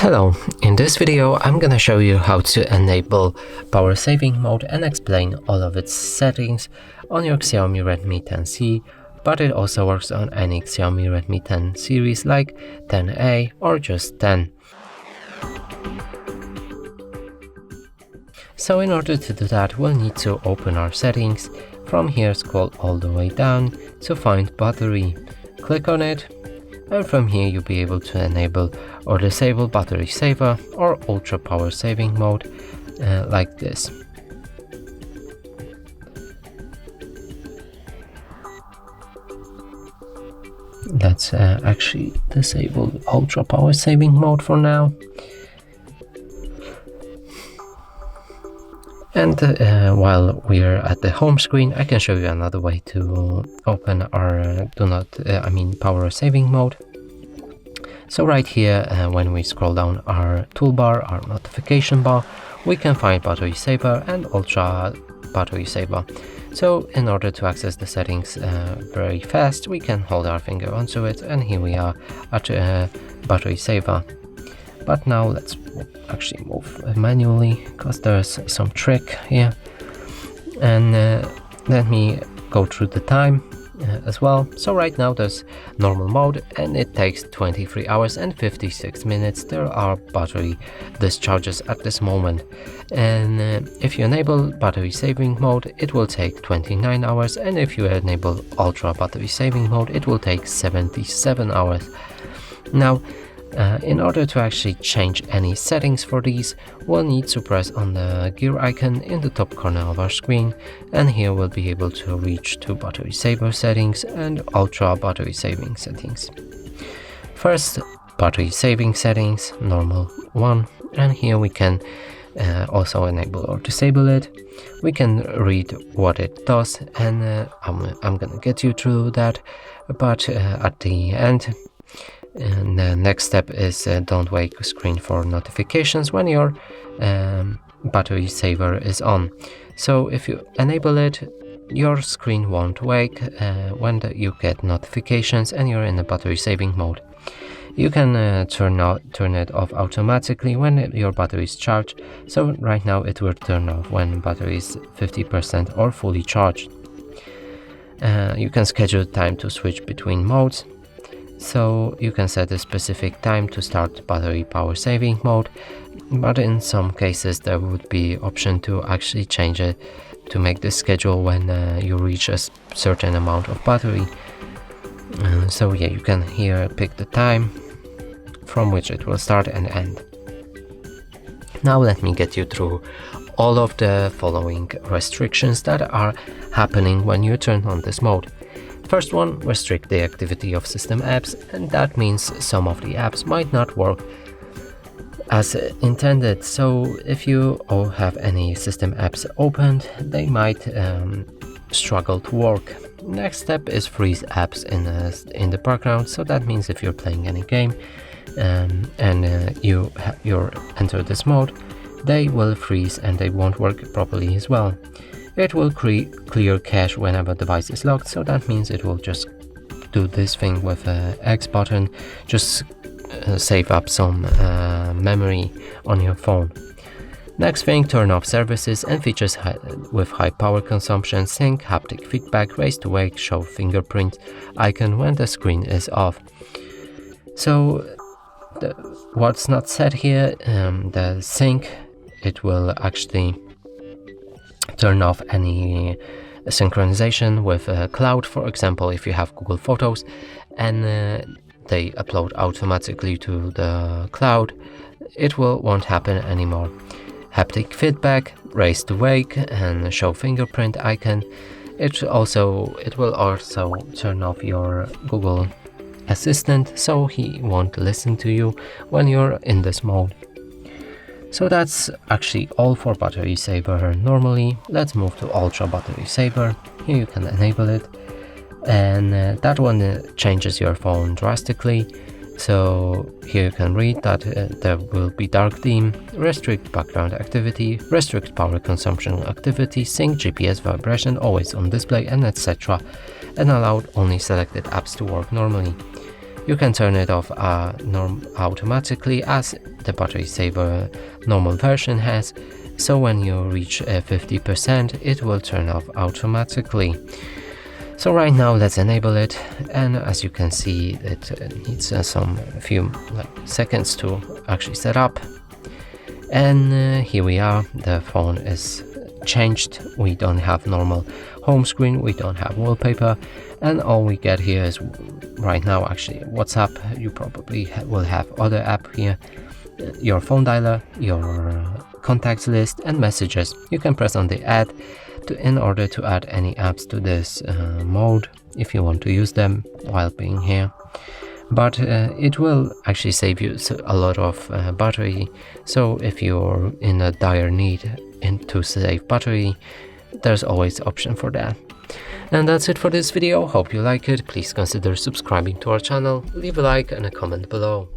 Hello, in this video I'm gonna show you how to enable power saving mode and explain all of its settings on your Xiaomi Redmi 10C, but it also works on any Xiaomi Redmi 10 series like 10A or just 10. So in order to do that, we'll need to open our settings. From here, scroll all the way down to find battery. Click on it, and from here you'll be able to enable or disable battery saver or ultra power saving mode like this. Let's actually disable ultra power saving mode for now. And while we're at the home screen, I can show you another way to open our power saving mode. So right here, when we scroll down our toolbar, our notification bar, we can find battery saver and ultra battery saver. So in order to access the settings very fast, we can hold our finger onto it, and here we are at battery saver. But now let's actually move manually, because there's some trick here. And let me go through the time as well. So right now there's normal mode, and it takes 23 hours and 56 minutes. There are battery discharges at this moment. And if you enable battery saving mode, it will take 29 hours. And if you enable ultra battery saving mode, it will take 77 hours. Now, in order to actually change any settings for these, we'll need to press on the gear icon in the top corner of our screen, and here we'll be able to reach to battery saver settings and ultra battery saving settings. First, battery saving settings, normal one, and here we can also enable or disable it. We can read what it does, and I'm gonna get you through that, but at the end, and the next step is don't wake screen for notifications when your battery saver is on. So if you enable it, your screen won't wake when you get notifications and you're in the battery saving mode. You can turn it off automatically when your battery is charged. So right now it will turn off when battery is 50% or fully charged. You can schedule time to switch between modes. So you can set a specific time to start battery power saving mode, but in some cases there would be option to actually change it to make the schedule when you reach a certain amount of battery. So yeah, you can here pick the time from which it will start and end. Now let me get you through all of the following restrictions that are happening when you turn on this mode. First one, restrict the activity of system apps, and that means some of the apps might not work as intended. So if you have any system apps opened, they might struggle to work. Next step is freeze apps in the background. So that means if you're playing any game and you enter this mode, they will freeze and they won't work properly as well. It will clear cache whenever the device is locked, so that means it will just do this thing with the X button, just save up some memory on your phone. Next thing, turn off services and features with high power consumption, sync, haptic feedback, raise to wake, show fingerprint icon when the screen is off. So what's not set here, the sync, it will actually turn off any synchronization with cloud. For example, if you have Google Photos and they upload automatically to the cloud, it won't happen anymore. Haptic feedback, raise to wake, and show fingerprint icon. It will also turn off your Google Assistant, so he won't listen to you when you're in this mode. So that's actually all for battery saver normally. Let's move to ultra battery saver. Here you can enable it, and that one changes your phone drastically. So here you can read that there will be dark theme, restrict background activity, restrict power consumption activity, sync GPS vibration always on display, and etc. and allow only selected apps to work normally. You can turn it off automatically, as the battery saver normal version has. So when you reach 50%, it will turn off automatically. So right now let's enable it, and as you can see, it needs some few seconds to actually set up. And here we are, the phone is changed. We don't have normal home screen, we don't have wallpaper, and all we get here is right now actually WhatsApp. You probably will have other app here, your phone dialer, your contacts list, and messages. You can press on the add in order to add any apps to this mode if you want to use them while being here. But it will actually save you a lot of battery, so if you're in a dire need to save battery, there's always option for that. And that's it for this video. Hope you like it. Please consider subscribing to our channel, leave a like and a comment below.